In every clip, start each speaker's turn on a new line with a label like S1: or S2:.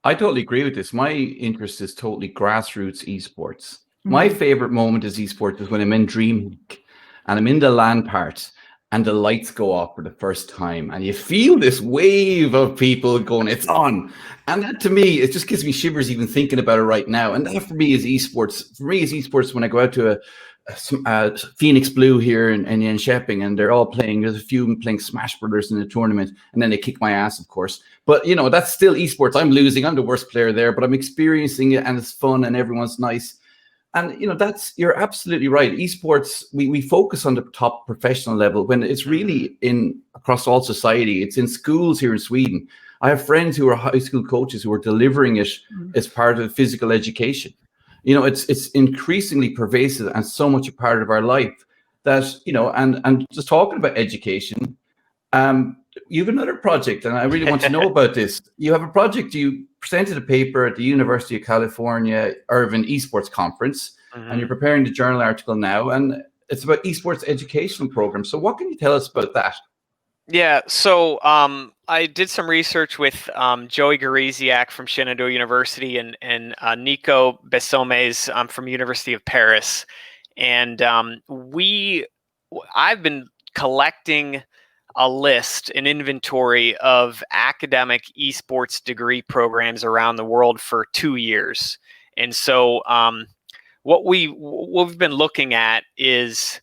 S1: I totally agree with this. My interest is totally grassroots esports. My favorite moment is esports is when I'm in DreamHack and I'm in the LAN part and the lights go off for the first time and you feel this wave of people going, it's on. And that to me, it just gives me shivers even thinking about it right now. And that for me is esports. For me is esports when I go out to Phoenix Blue here in Shepping, and they're all playing. There's a few playing Smash Brothers in the tournament, and then they kick my ass, of course. But you know, that's still esports. I'm losing. I'm the worst player there, but I'm experiencing it, and it's fun, and everyone's nice. And you know, you're absolutely right. Esports, we focus on the top professional level when it's really in across all society. It's in schools here in Sweden. I have friends who are high school coaches who are delivering it as part of physical education. You know, it's increasingly pervasive and so much a part of our life that, you know, and just talking about education, you have another project, and I really want to know about this. You have a project, you presented a paper at the University of California Irvine Esports Conference, and you're preparing the journal article now, and it's about esports educational programs. So what can you tell us about that?
S2: Yeah, so I did some research with Joey Gariziak from Shenandoah University and Nico Bessomes from University of Paris, and I've been collecting a list, an inventory of academic esports degree programs around the world for 2 years, and so what we've been looking at is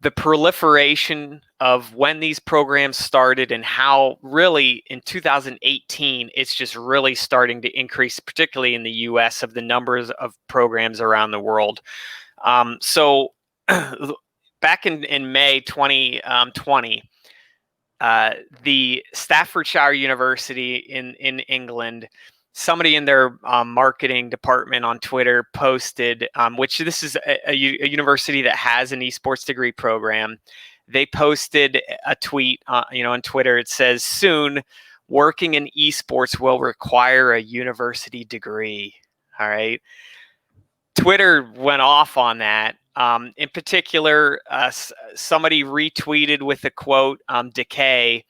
S2: the proliferation of when these programs started and how really in 2018 it's just really starting to increase, particularly in the US, of the numbers of programs around the world. So back in May 2020, the Staffordshire University in England, somebody in their marketing department on Twitter posted, which this is a university that has an esports degree program. They posted a tweet, on Twitter. It says, "Soon, working in esports will require a university degree." All right. Twitter went off on that. In particular, somebody retweeted with the quote, Decay,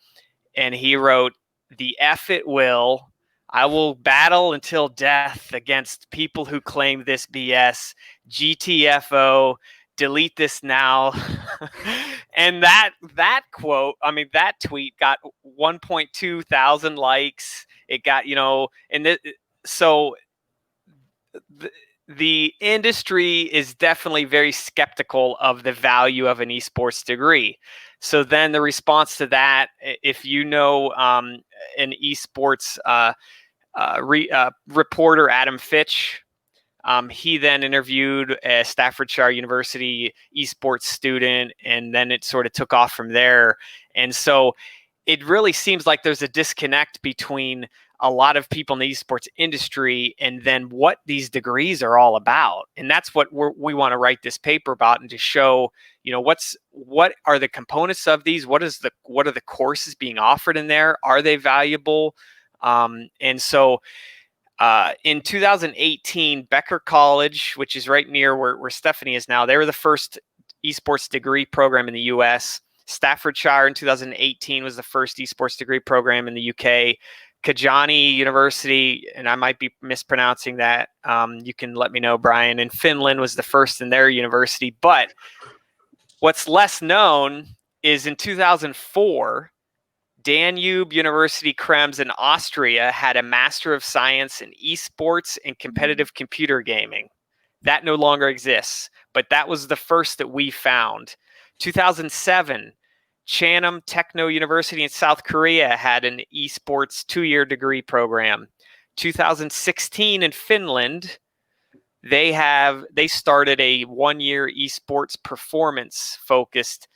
S2: and he wrote, "The F it will. I will battle until death against people who claim this BS. GTFO, delete this now." And that that tweet got 1.2 thousand likes. It got, so the industry is definitely very skeptical of the value of an esports degree. So then the response to that, if you know an esports reporter, Adam Fitch, he then interviewed a Staffordshire University esports student, and then it sort of took off from there. And so it really seems like there's a disconnect between a lot of people in the esports industry and then what these degrees are all about. And that's what we want to write this paper about, and to show, what are the components of these? What are the courses being offered in there? Are they valuable? And so in 2018, Becker College, which is right near where Stephanie is now, they were the first esports degree program in the US. Staffordshire in 2018 was the first esports degree program in the UK. Kajani University, and I might be mispronouncing that. You can let me know, Brian. In Finland was the first in their university. But what's less known is in 2004, Danube University Krems in Austria had a Master of Science in Esports and Competitive Computer Gaming. That no longer exists, but that was the first that we found. 2007, Chanam Techno University in South Korea had an esports 2-year degree program. 2016 in Finland, they started a 1-year esports performance focused,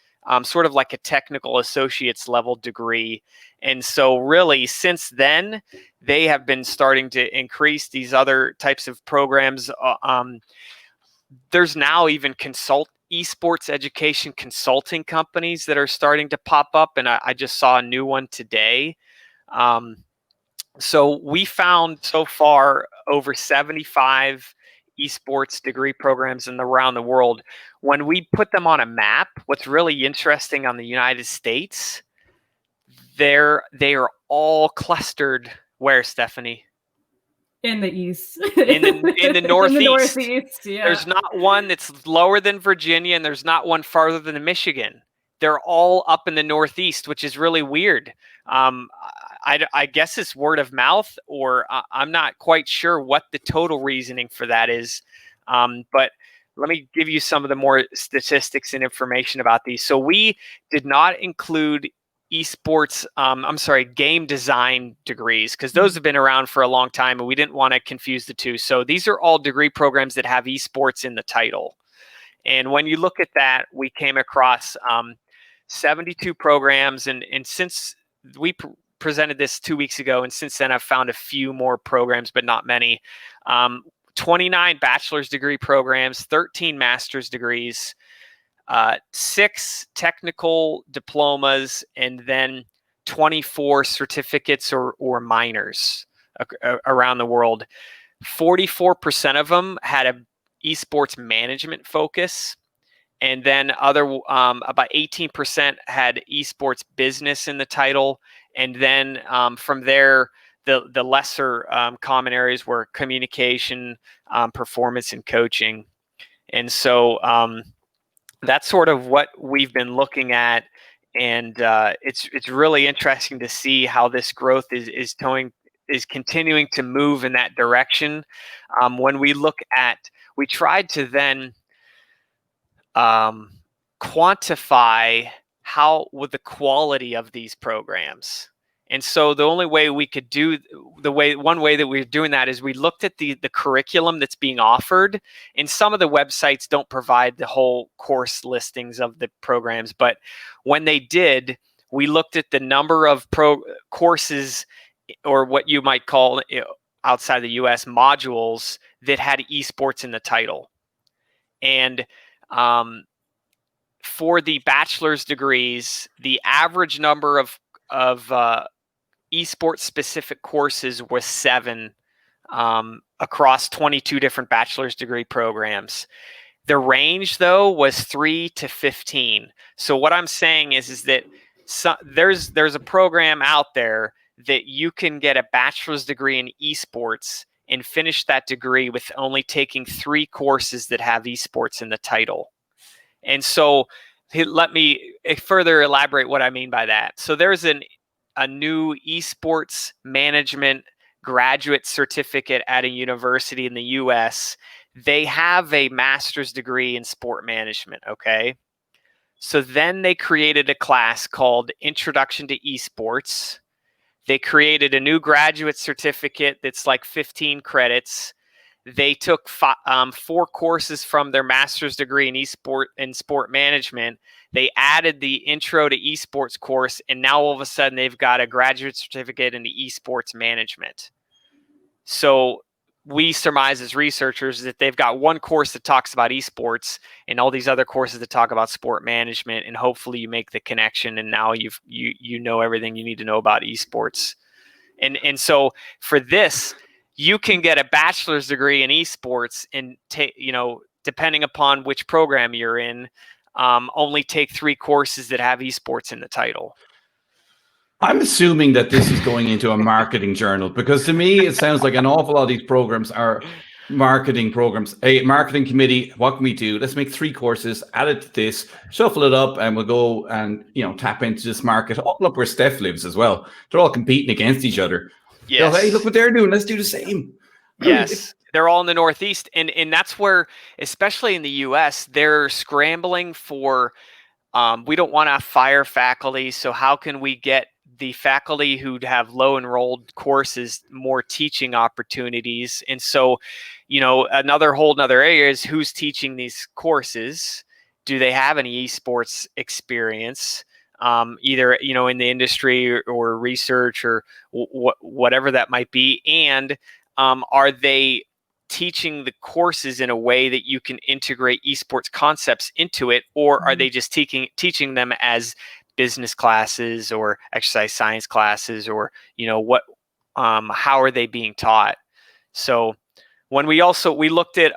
S2: sort of like a technical associate's level degree. And so really since then, they have been starting to increase these other types of programs. There's now even esports education consulting companies that are starting to pop up, and I just saw a new one today. So we found so far over 75 esports degree programs around the world. When we put them on a map, what's really interesting on the United States, they are all clustered where, Stephanie?
S3: In the east.
S2: In the northeast.
S3: In the northeast, yeah.
S2: There's not one that's lower than Virginia, and there's not one farther than Michigan. They're all up in the northeast, which is really weird. I guess it's word of mouth, or I'm not quite sure what the total reasoning for that is. But let me give you some of the more statistics and information about these. So we did not include esports, game design degrees, because those have been around for a long time and we didn't want to confuse the two. So these are all degree programs that have esports in the title. And when you look at that, we came across 72 programs. And since we presented this 2 weeks ago, and since then I've found a few more programs, but not many. 29 bachelor's degree programs, 13 master's degrees, 6 technical diplomas, and then 24 certificates or minors around the world. 44% of them had a esports management focus, and then about 18% had esports business in the title, and then from there the lesser common areas were communication, performance, and coaching. And so that's sort of what we've been looking at, and it's really interesting to see how this growth is continuing to move in that direction. When we tried to then quantify with the quality of these programs. And so the only way we could one way that we're doing that is we looked at the curriculum that's being offered, and some of the websites don't provide the whole course listings of the programs. But when they did, we looked at the number of courses, or what you might call outside the US modules, that had esports in the title. And for the bachelor's degrees, the average number of esports specific courses was 7 across 22 different bachelor's degree programs. The range, though, was 3 to 15. So what I'm saying is that there's a program out there that you can get a bachelor's degree in esports and finish that degree with only taking 3 courses that have esports in the title. And so let me further elaborate what I mean by that. So there's a new esports management graduate certificate at a university in the US. They have a master's degree in sport management, okay? So then they created a class called Introduction to Esports. They created a new graduate certificate that's like 15 credits. They took 4 courses from their master's degree in sport management. They added the Intro to Esports course, and now all of a sudden they've got a graduate certificate in the esports management. So we surmise as researchers that they've got one course that talks about esports and all these other courses that talk about sport management, and hopefully you make the connection, and now you know everything you need to know about esports. And so for this, you can get a bachelor's degree in esports and depending upon which program you're in, only take 3 courses that have esports in the title.
S1: I'm assuming that this is going into a marketing journal, because to me it sounds like an awful lot of these programs are marketing programs. A marketing committee, what can we do? Let's make 3 courses, add it to this, shuffle it up, and we'll go and tap into this market. Oh, look where Steph lives as well. They're all competing against each other.
S2: Yes.
S1: Hey, look what they're doing. Let's do the same.
S2: Yes. They're all in the Northeast. And that's where, especially in the US, they're scrambling for, we don't want to fire faculty. So how can we get the faculty who'd have low enrolled courses more teaching opportunities? And so, another area is who's teaching these courses. Do they have any esports experience? Either in the industry or research or whatever that might be, and are they teaching the courses in a way that you can integrate esports concepts into it, or are they just teaching them as business classes or exercise science classes, or how are they being taught? So when we looked at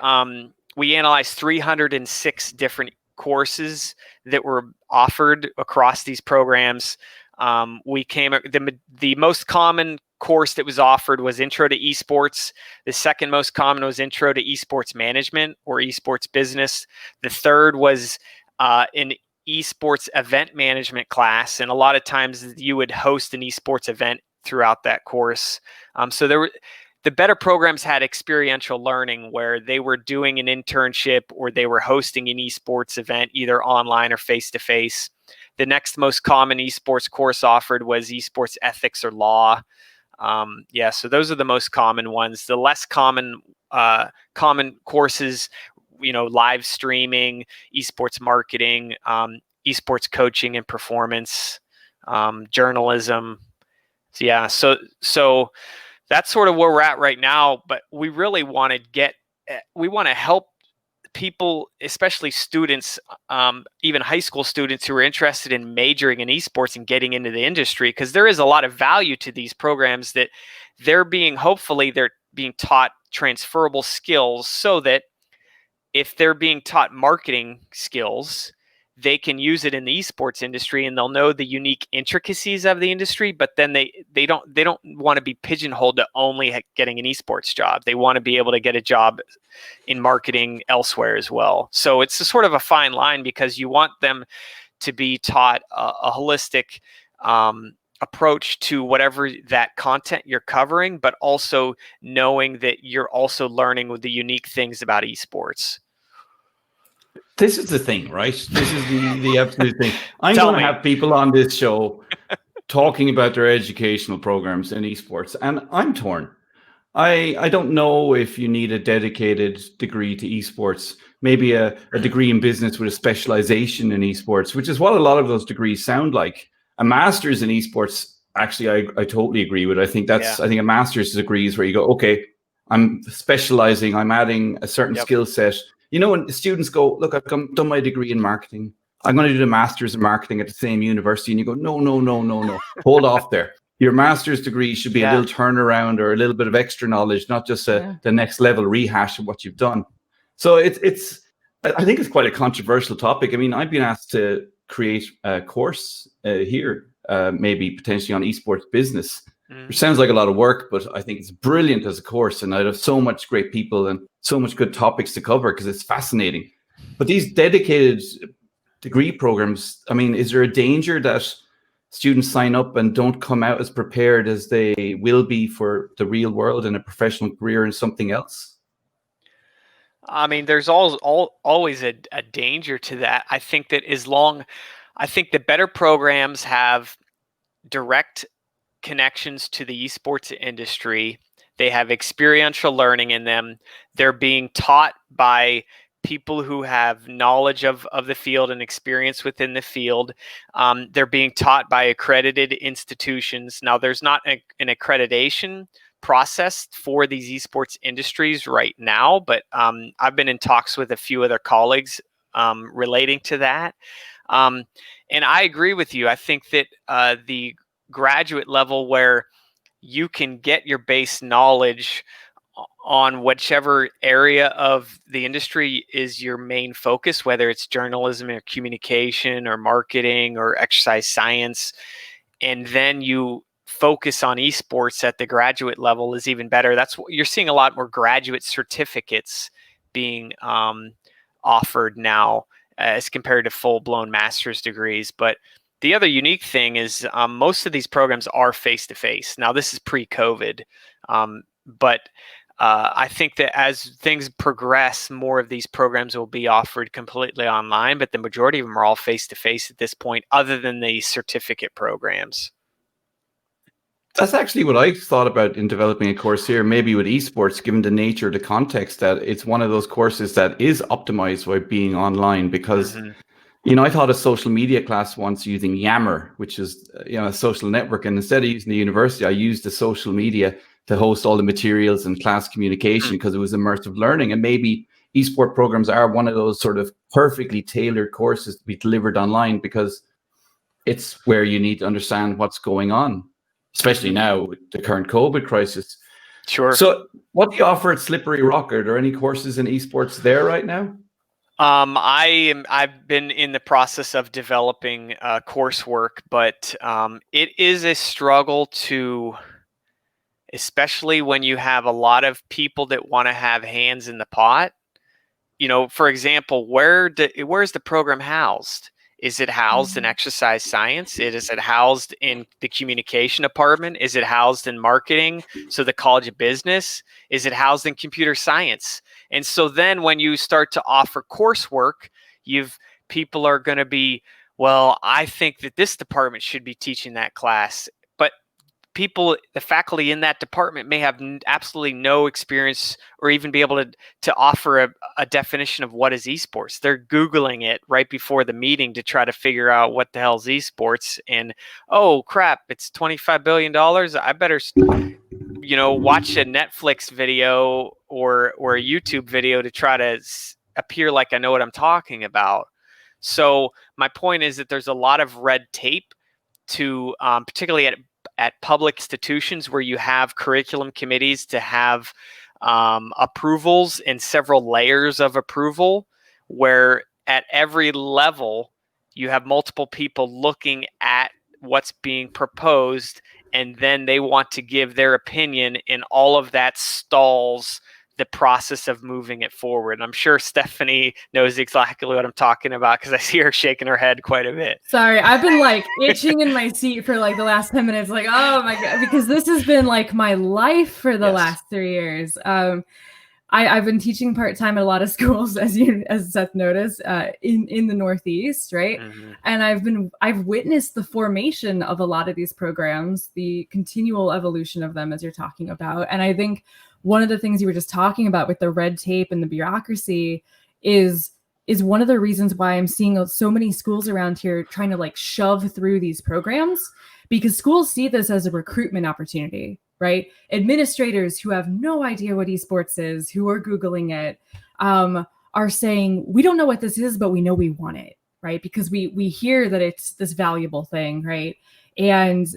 S2: we analyzed 306 different courses that were offered across these programs. The most common course that was offered was Intro to Esports. The second most common was Intro to Esports Management or Esports Business. The third was an esports event management class, and a lot of times you would host an esports event throughout that course. So the better programs had experiential learning where they were doing an internship or they were hosting an esports event either online or face-to-face. The next most common esports course offered was esports ethics or law. So those are the most common ones. The less common courses, live streaming, esports marketing, esports coaching and performance, journalism. So that's sort of where we're at right now. But we really want to help people, especially students, even high school students who are interested in majoring in esports and getting into the industry, because there is a lot of value to these programs that they're being taught transferable skills so that if they're being taught marketing skills, they can use it in the esports industry and they'll know the unique intricacies of the industry, but then they don't want to be pigeonholed to only getting an esports job. They want to be able to get a job in marketing elsewhere as well. So it's a sort of a fine line because you want them to be taught a holistic approach to whatever that content you're covering, but also knowing that you're also learning with the unique things about esports.
S1: This is the thing, right? This is the absolute thing. I'm going to have people on this show talking about their educational programs in esports, and I'm torn. I don't know if you need a dedicated degree to esports, maybe a degree in business with a specialization in esports, which is what a lot of those degrees sound like. A master's in esports, actually, I totally agree with. I think I think a master's degree is where you go, okay, I'm specializing, I'm adding a certain skill set. When students go, look, I've done my degree in marketing, I'm going to do the master's in marketing at the same university. And you go, no. Hold off there. Your master's degree should be a little turnaround or a little bit of extra knowledge, not just the next level rehash of what you've done. So I think it's quite a controversial topic. I mean, I've been asked to create a course here, maybe potentially on esports business, which sounds like a lot of work, but I think it's brilliant as a course. And I'd have so much great people and so much good topics to cover because it's fascinating. But these dedicated degree programs, I mean, is there a danger that students sign up and don't come out as prepared as they will be for the real world and a professional career in something else?
S2: I mean, there's always a danger to that. I think that I think the better programs have direct connections to the esports industry. They have experiential learning in them. They're being taught by people who have knowledge of the field and experience within the field. They're being taught by accredited institutions. Now, there's not an accreditation process for these esports industries right now, but I've been in talks with a few other colleagues relating to that. And I agree with you. I think that the graduate level where you can get your base knowledge on whichever area of the industry is your main focus, whether it's journalism or communication or marketing or exercise science, and then you focus on esports at the graduate level is even better. That's what you're seeing, a lot more graduate certificates being offered now as compared to full-blown master's degrees. But the other unique thing is most of these programs are face-to-face. Now, this is pre-COVID, but I think that as things progress, more of these programs will be offered completely online, but the majority of them are all face-to-face at this point, other than the certificate programs.
S1: That's actually what I thought about in developing a course here, maybe with esports, given the nature, the context, that it's one of those courses that is optimized by being online because I taught a social media class once using Yammer, which is a social network. And instead of using the university, I used the social media to host all the materials and class communication because it was immersive learning. And maybe esport programs are one of those sort of perfectly tailored courses to be delivered online because it's where you need to understand what's going on, especially now with the current COVID crisis.
S2: Sure.
S1: So what do you offer at Slippery Rock? Are there any courses in esports there right now?
S2: I've been in the process of developing coursework, but it is a struggle to, especially when you have a lot of people that want to have hands in the pot. For example, where's the program housed? Is it housed in exercise science? Is it housed in the communication department? Is it housed in marketing? So the College of Business? Is it housed in computer science? And so then when you start to offer coursework, people are going to be, well, I think that this department should be teaching that class. But the faculty in that department may have absolutely no experience or even be able to offer a definition of what is esports. They're Googling it right before the meeting to try to figure out what the hell is esports. And, oh, crap, it's $25 billion. I better, watch a Netflix video or a YouTube video to try to appear like I know what I'm talking about. So my point is that there's a lot of red tape to particularly at public institutions where you have curriculum committees to have approvals and several layers of approval, where at every level you have multiple people looking at what's being proposed, and then they want to give their opinion, and all of that stalls the process of moving it forward. I'm sure Stephanie knows exactly what I'm talking about because I see her shaking her head quite a bit.
S3: Sorry, I've been like itching in my seat for like the last 10 minutes, like, oh my God, because this has been like my life for the last 3 years. I've been teaching part-time at a lot of schools, as Seth noticed, in the Northeast, right?
S2: Mm-hmm.
S3: And I've witnessed the formation of a lot of these programs, the continual evolution of them, as you're talking about. And I think one of the things you were just talking about with the red tape and the bureaucracy is one of the reasons why I'm seeing so many schools around here trying to like shove through these programs, because schools see this as a recruitment opportunity, right? Administrators who have no idea what esports is, who are Googling it, are saying, we don't know what this is, but we know we want it, right? Because we hear that it's this valuable thing, right? And,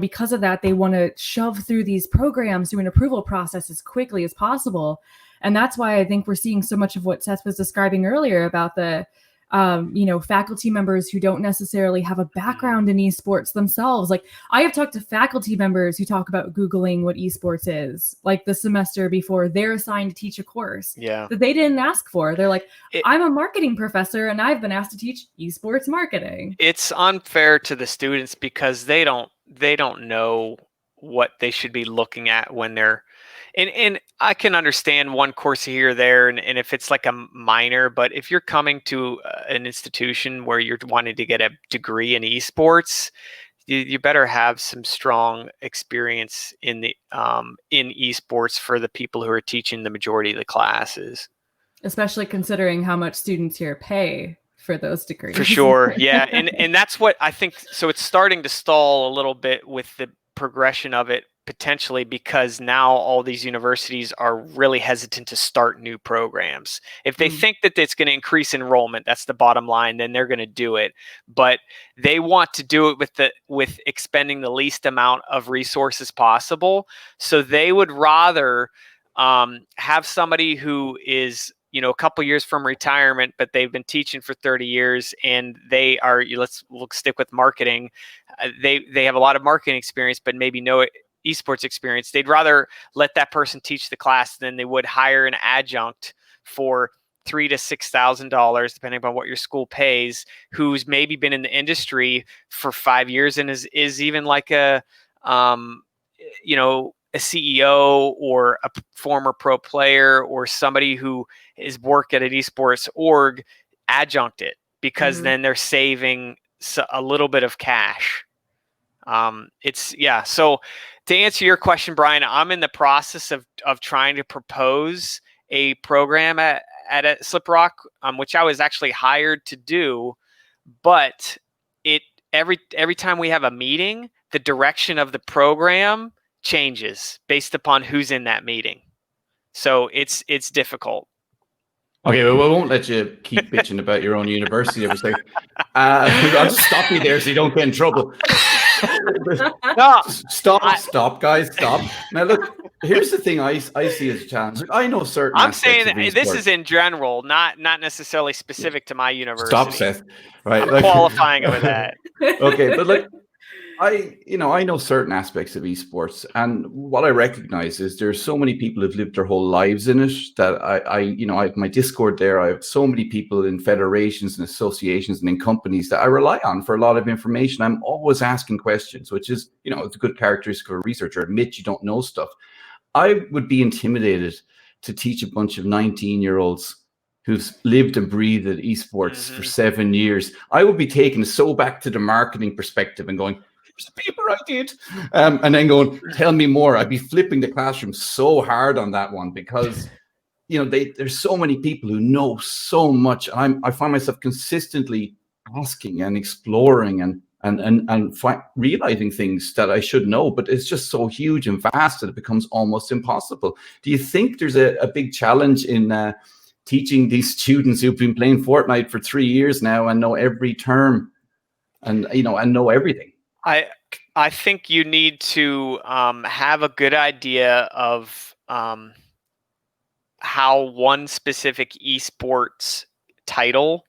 S3: because of that, they want to shove through these programs through an approval process as quickly as possible. And that's why I think we're seeing so much of what Seth was describing earlier about the, faculty members who don't necessarily have a background in esports themselves. Like, I have talked to faculty members who talk about Googling what esports is, like the semester before they're assigned to teach a course that they didn't ask for. They're like, I'm a marketing professor and I've been asked to teach esports marketing.
S2: It's unfair to the students because they don't know what they should be looking at when they're and I can understand one course here or there, and if it's like a minor, but if you're coming to an institution where you're wanting to get a degree in esports, you better have some strong experience in esports for the people who are teaching the majority of the classes.
S3: Especially considering how much students here pay for those degrees.
S2: For sure, yeah, and that's what I think. So it's starting to stall a little bit with the progression of it, potentially because now all these universities are really hesitant to start new programs. If they think that it's going to increase enrollment, that's the bottom line, then they're going to do it. But they want to do it with expending the least amount of resources possible. So they would rather have somebody who is a couple years from retirement, but they've been teaching for 30 years and they are, we'll stick with marketing. They have a lot of marketing experience, but maybe no esports experience. They'd rather let that person teach the class than they would hire an adjunct for $3,000 to $6,000, depending upon what your school pays, who's maybe been in the industry for 5 years and is even like a CEO or a former pro player or somebody who is work at an esports org adjunct it, because then they're saving a little bit of cash. So to answer your question, Brian, I'm in the process of trying to propose a program at a Slip Rock, which I was actually hired to do, but every time we have a meeting, the direction of the program changes based upon who's in that meeting. So it's difficult.
S1: Okay, well, we won't let you keep bitching about your own university every second. I'll just stop you there so you don't get in trouble.
S2: No,
S1: Stop, guys, stop. Now look, here's the thing I see as a challenge. Like, I know certain
S2: I'm
S1: aspects
S2: saying
S1: of
S2: this
S1: esports.
S2: is in general, not necessarily specific to my university.
S1: Stop, Seth. Right?
S2: I'm qualifying it with that.
S1: Okay, but like I know certain aspects of esports, and what I recognize is there's so many people who've lived their whole lives in it that I have my Discord there. I have so many people in federations and associations and in companies that I rely on for a lot of information. I'm always asking questions, which is, it's a good characteristic of a researcher. Admit you don't know stuff. I would be intimidated to teach a bunch of 19-year-olds who've lived and breathed esports for 7 years. I would be taken so back to the marketing perspective and going, here's a paper I did. And then going, tell me more. I'd be flipping the classroom so hard on that one because, there's so many people who know so much. I find myself consistently asking and exploring and realizing things that I should know, but it's just so huge and vast that it becomes almost impossible. Do you think there's a big challenge in teaching these students who've been playing Fortnite for 3 years now and know every term and know everything?
S2: I think you need to have a good idea of how one specific esports title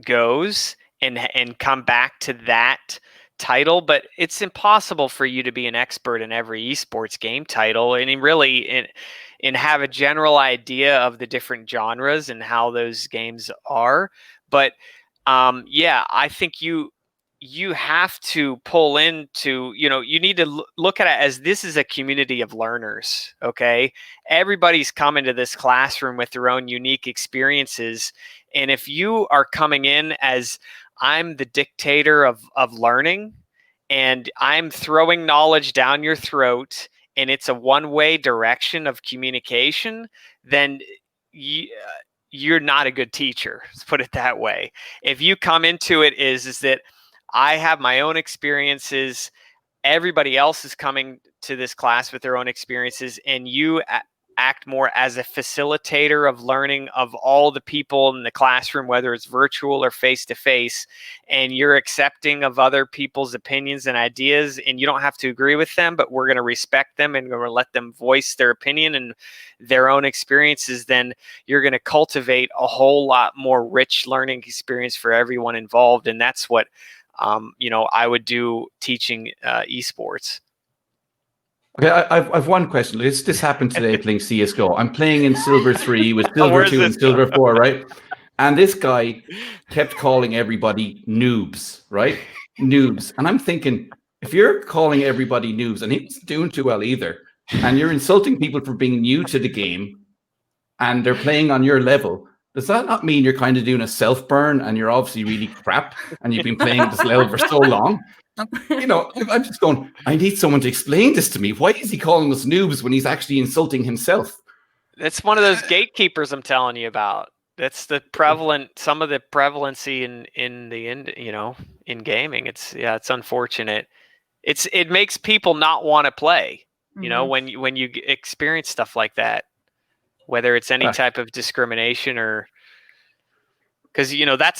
S2: goes and come back to that title, but it's impossible for you to be an expert in every esports game title and really have a general idea of the different genres and how those games are. But I think you have to pull into, you need to look at it as this is a community of learners. Okay. Everybody's coming to this classroom with their own unique experiences. And if you are coming in as I'm the dictator of learning and I'm throwing knowledge down your throat and it's a one-way direction of communication, then you're not a good teacher. Let's put it that way. If you come into it is that I have my own experiences, everybody else is coming to this class with their own experiences, and you act more as a facilitator of learning of all the people in the classroom, whether it's virtual or face-to-face, and you're accepting of other people's opinions and ideas, and you don't have to agree with them, but we're going to respect them and we're going to let them voice their opinion and their own experiences, then you're going to cultivate a whole lot more rich learning experience for everyone involved. And that's what I would do teaching esports.
S1: Okay, I've one question. This happened today playing CSGO. I'm playing in Silver 3 with Silver 2 and Silver 4, right? And this guy kept calling everybody noobs, right? Noobs. And I'm thinking, if you're calling everybody noobs, and he wasn't doing too well either, and you're insulting people for being new to the game, and they're playing on your level, does that not mean you're kind of doing a self-burn and you're obviously really crap and you've been playing at this level for so long? I'm just going, I need someone to explain this to me. Why is he calling us noobs when he's actually insulting himself?
S2: That's one of those gatekeepers I'm telling you about. That's some of the prevalency in gaming. It's unfortunate. It makes people not want to play, when you experience stuff like that, whether it's any type of discrimination or, because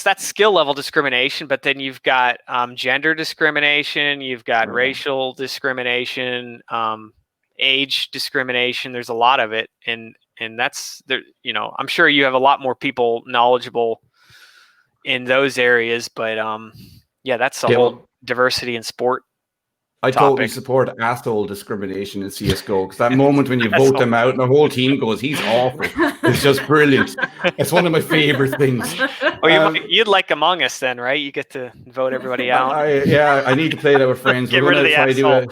S2: that's skill level discrimination, but then you've got gender discrimination, you've got racial discrimination, age discrimination. There's a lot of it, and that's there. I'm sure you have a lot more people knowledgeable in those areas, but that's the whole diversity in sport.
S1: I totally support asshole discrimination in CSGO, because that moment when you vote them out and the whole team goes, he's awful. It's just brilliant. It's one of my favorite things.
S2: Oh, you'd like Among Us then, right? You get to vote everybody out.
S1: I need to play that with friends.
S2: We're
S1: going to try to do a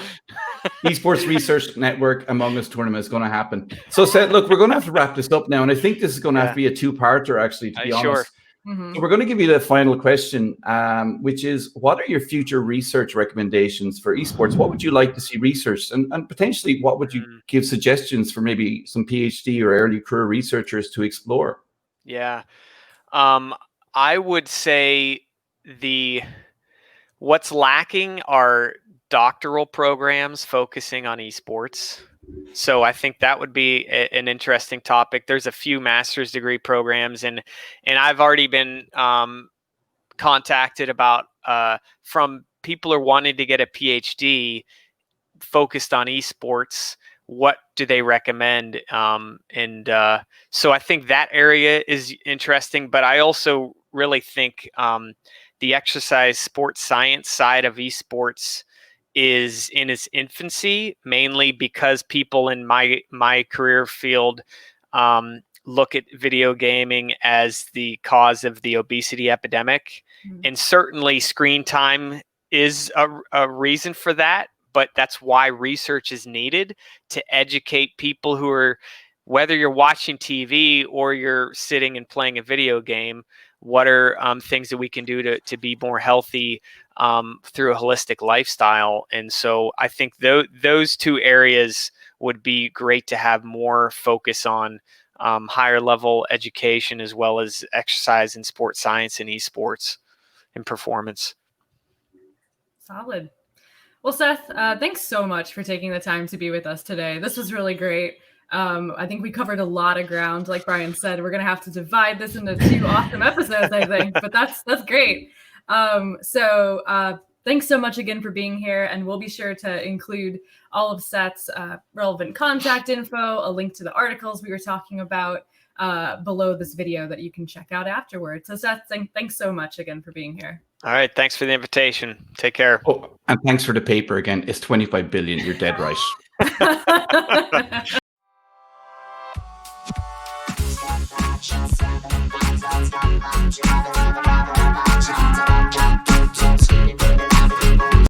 S1: Esports Research Network Among Us tournament. Is going to happen. So, Seth, look, we're going to have to wrap this up now, and I think this is going to have to be a two-parter, actually, to be honest.
S2: Sure.
S1: So we're going to give you the final question, which is, what are your future research recommendations for esports? What would you like to see researched? And potentially, what would you give suggestions for maybe some PhD or early career researchers to explore?
S2: Yeah. I would say what's lacking are doctoral programs focusing on esports. So I think that would be an interesting topic. There's a few master's degree programs, and I've already been contacted about from people who are wanting to get a PhD focused on esports, what do they recommend? So I think that area is interesting, but I also really think the exercise sports science side of esports is in its infancy, mainly because people in my career field look at video gaming as the cause of the obesity epidemic. And certainly screen time is a reason for that, but that's why research is needed to educate people who are, whether you're watching TV or you're sitting and playing a video game, what are things that we can do to be more healthy through a holistic lifestyle. And so I think those two areas would be great to have more focus on, higher level education, as well as exercise and sports science and esports and performance.
S3: Solid. Well, Seth, thanks so much for taking the time to be with us today. This was really great. I think we covered a lot of ground. Like Brian said, we're going to have to divide this into 2 awesome episodes, I think, but that's great. So thanks so much again for being here. And we'll be sure to include all of Seth's relevant contact info, a link to the articles we were talking about below this video that you can check out afterwards. So Seth, thanks so much again for being here.
S2: All right. Thanks for the invitation. Take care.
S1: Oh, and thanks for the paper again. It's 25 billion. You're dead right.